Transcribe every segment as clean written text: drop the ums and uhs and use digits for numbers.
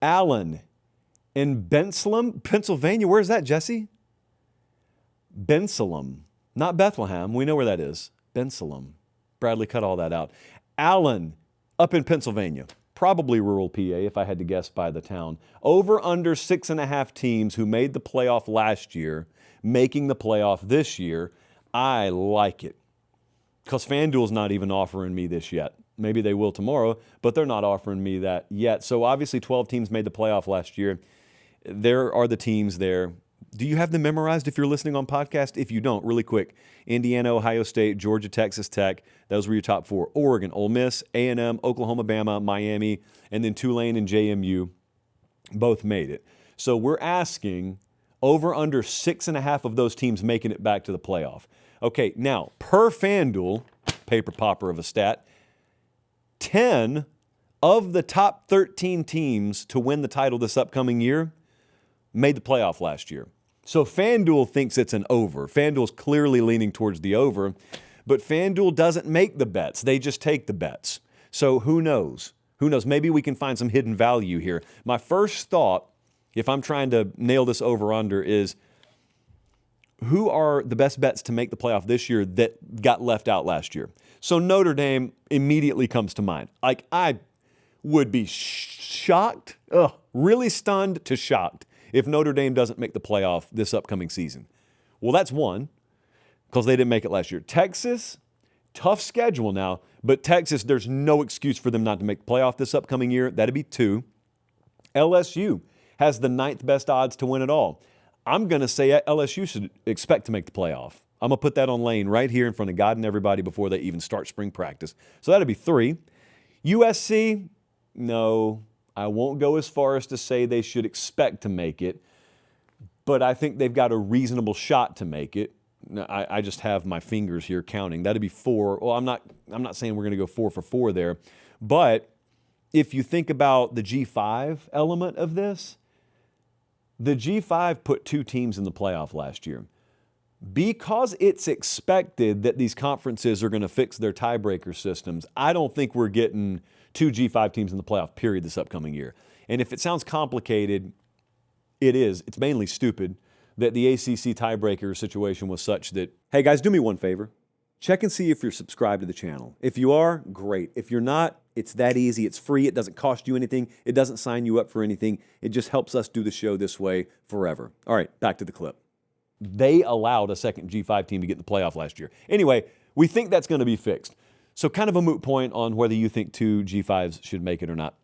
Allen in Bensalem, Pennsylvania. Where's that, Jesse? Bensalem, not Bethlehem. We know where that is. Bensalem. Bradley cut all that out. Allen up in Pennsylvania. Probably rural PA if I had to guess by the town. Over under 6.5 teams who made the playoff last year, making the playoff this year. I like it. Because FanDuel's not even offering me this yet. Maybe they will tomorrow, but they're not offering me that yet. So obviously 12 teams made the playoff last year. There are the teams there. Do you have them memorized if you're listening on podcast? If you don't, really quick. Indiana, Ohio State, Georgia, Texas Tech. Those were your top 4. Oregon, Ole Miss, A&M, Oklahoma, Bama, Miami, and then Tulane and JMU both made it. So we're asking over under 6.5 of those teams making it back to the playoff. Okay, now, per FanDuel, paper popper of a stat, 10 of the top 13 teams to win the title this upcoming year made the playoff last year. So FanDuel thinks it's an over. FanDuel's clearly leaning towards the over, but FanDuel doesn't make the bets. They just take the bets. So who knows? Who knows? Maybe we can find some hidden value here. My first thought, if I'm trying to nail this over-under, is who are the best bets to make the playoff this year that got left out last year? So Notre Dame immediately comes to mind. Like, I would be shocked, really stunned to shocked if Notre Dame doesn't make the playoff this upcoming season. Well, that's one, because they didn't make it last year. Texas, tough schedule now, but Texas, there's no excuse for them not to make the playoff this upcoming year. That'd be 2. LSU has the 9th best odds to win it all. I'm going to say LSU should expect to make the playoff. I'm going to put that on Lane right here in front of God and everybody before they even start spring practice. So that'd be 3. USC, no, I won't go as far as to say they should expect to make it, but I think they've got a reasonable shot to make it. I just have my fingers here counting. That'd be 4. Well, I'm not saying we're going to go 4 for 4 there, but if you think about the G5 element of this, the G5 put 2 teams in the playoff last year. Because it's expected that these conferences are going to fix their tiebreaker systems, I don't think we're getting 2 G5 teams in the playoff, period, this upcoming year. And if it sounds complicated, it is. It's mainly stupid that the ACC tiebreaker situation was such that, hey guys, do me one favor. Check and see if you're subscribed to the channel. If you are, great. If you're not, it's that easy. It's free. It doesn't cost you anything. It doesn't sign you up for anything. It just helps us do the show this way forever. All right, back to the clip. They allowed a second G5 team to get in the playoff last year. Anyway, we think that's going to be fixed. So kind of a moot point on whether you think 2 G5s should make it or not.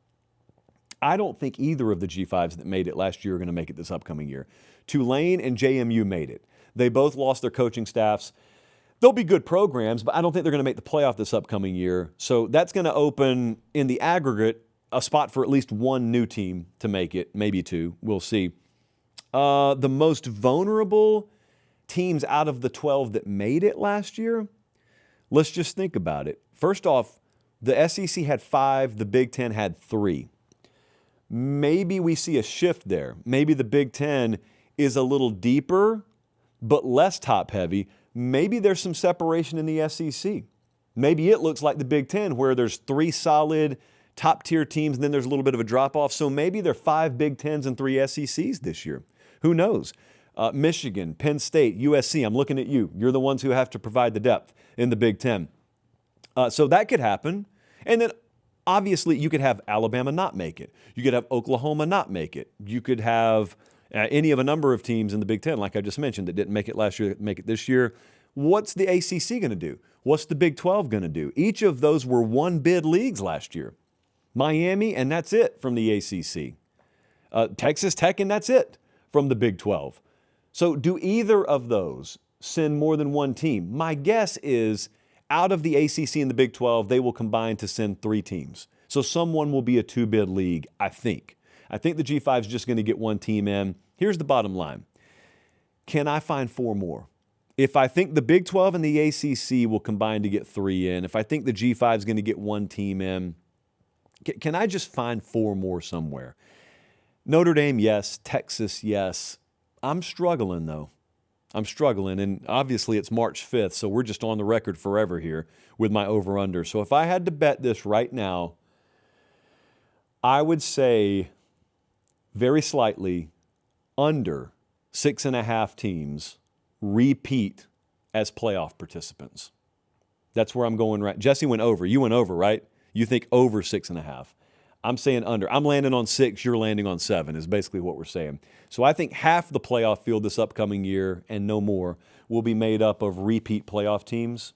I don't think either of the G5s that made it last year are going to make it this upcoming year. Tulane and JMU made it. They both lost their coaching staffs. They'll be good programs, but I don't think they're going to make the playoff this upcoming year. So that's going to open, in the aggregate, a spot for at least 1 new team to make it, maybe 2. We'll see. The most vulnerable teams out of the 12 that made it last year, let's just think about it. First off, the SEC had 5, the Big Ten had 3. Maybe we see a shift there. Maybe the Big Ten is a little deeper, but less top-heavy. Maybe there's some separation in the SEC. Maybe it looks like the Big Ten, where there's 3 solid top-tier teams, and then there's a little bit of a drop-off. So maybe there are 5 Big Tens and 3 SECs this year. Who knows? Michigan, Penn State, USC, I'm looking at you. You're the ones who have to provide the depth in the Big Ten. So that could happen. And then obviously you could have Alabama not make it. You could have Oklahoma not make it. You could have any of a number of teams in the Big Ten, like I just mentioned, that didn't make it last year, make it this year. What's the ACC going to do? What's the Big 12 going to do? Each of those were 1-bid leagues last year. Miami, and that's it from the ACC. Texas Tech, and that's it from the Big 12. So do either of those send more than 1 team? My guess is out of the ACC and the Big 12, they will combine to send 3 teams. So someone will be a 2-bid league, I think. I think the G5 is just going to get 1 team in. Here's the bottom line. Can I find 4 more? If I think the Big 12 and the ACC will combine to get 3 in, if I think the G5 is going to get 1 team in, can I just find 4 more somewhere? Notre Dame, yes. Texas, yes. I'm struggling, though. I'm struggling, and obviously it's March 5th, so we're just on the record forever here with my over-under. So if I had to bet this right now, I would say very slightly under 6.5 teams repeat as playoff participants. That's where I'm going right. Jesse went over. You went over, right? You think over 6.5. I'm saying under. I'm landing on 6. You're landing on 7 is basically what we're saying. So I think half the playoff field this upcoming year and no more will be made up of repeat playoff teams.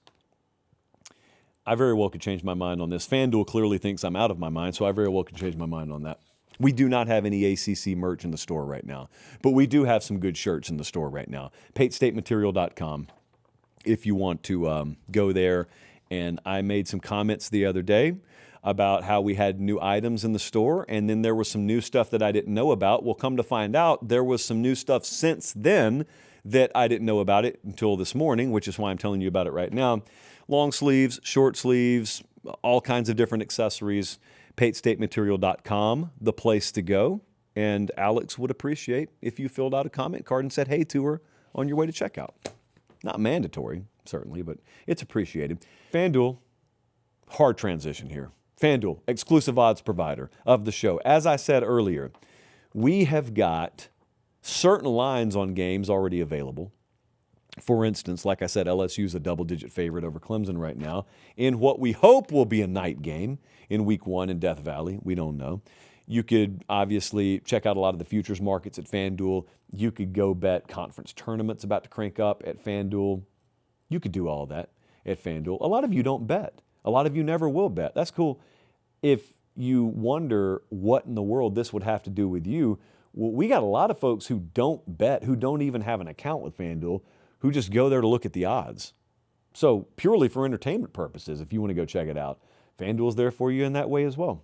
I very well could change my mind on this. FanDuel clearly thinks I'm out of my mind, so I very well could change my mind on that. We do not have any ACC merch in the store right now, but we do have some good shirts in the store right now. PateStateMaterial.com if you want to go there. And I made some comments the other day about how we had new items in the store, and then there was some new stuff that I didn't know about. Well, come to find out, there was some new stuff since then that I didn't know about it until this morning, which is why I'm telling you about it right now. Long sleeves, short sleeves, all kinds of different accessories. PateStateMaterial.com, the place to go. And Alex would appreciate if you filled out a comment card and said hey to her on your way to checkout. Not mandatory, certainly, but it's appreciated. FanDuel, hard transition here. FanDuel, exclusive odds provider of the show. As I said earlier, we have got certain lines on games already available. For instance, like I said, LSU's a double-digit favorite over Clemson right now in what we hope will be a night game in Week 1 in Death Valley. We don't know. You could obviously check out a lot of the futures markets at FanDuel. You could go bet conference tournaments about to crank up at FanDuel. You could do all that at FanDuel. A lot of you don't bet. A lot of you never will bet. That's cool. If you wonder what in the world this would have to do with you, well, we got a lot of folks who don't bet, who don't even have an account with FanDuel, who just go there to look at the odds. So purely for entertainment purposes, if you want to go check it out, FanDuel's there for you in that way as well.